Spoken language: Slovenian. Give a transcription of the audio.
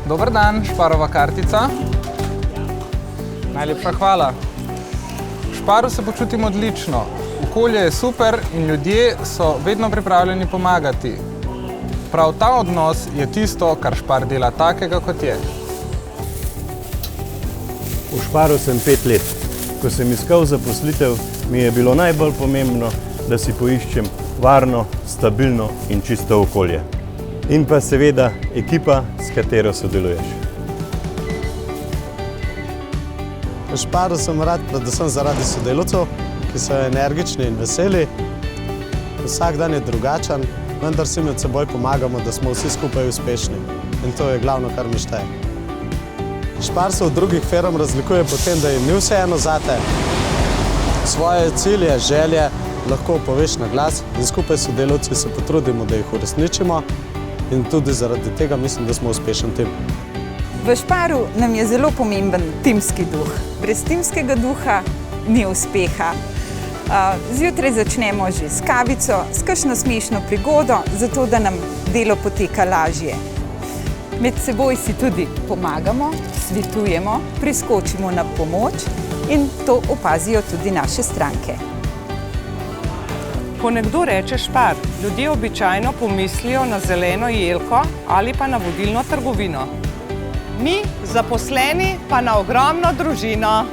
Dober dan, Šparova kartica. Najlepša hvala. V Šparu se počutim odlično. Okolje je super in ljudje so vedno pripravljeni pomagati. Prav ta odnos je tisto, kar Špar dela takega, kot je. V Šparu sem 5 let. Ko sem iskal zaposlitev, mi je bilo najbolj pomembno, da si poiščem varno, stabilno in čisto okolje. In pa seveda ekipa, s katero sodeluješ. V Šparu sem rad predvsem zaradi sodelavcev, ki so energični in veseli. Vsak dan je drugačen, vendar si med seboj pomagamo, da smo vsi skupaj uspešni. In to je glavno, kar mi šteje. Špar se od drugih firm razlikuje po tem, da jim ni vseeno zate. Svoje cilje, želje lahko poveš na glas in skupaj s sodelavci se potrudimo, da jih uresničimo. In tudi zaradi tega mislim, da smo uspešen tim. V Šparu nam je zelo pomemben timski duh. Brez timskega duha ni uspeha. Zjutraj začnemo že s kavico, s kakšno smešno prigodo, zato da nam delo poteka lažje. Med seboj si tudi pomagamo, svetujemo, priskočimo na pomoč in to opazijo tudi naše stranke. Ko nekdo reče Špar, ljudje običajno pomislijo na zeleno jelko ali pa na vodilno trgovino. Mi, zaposleni, pa na ogromno družino.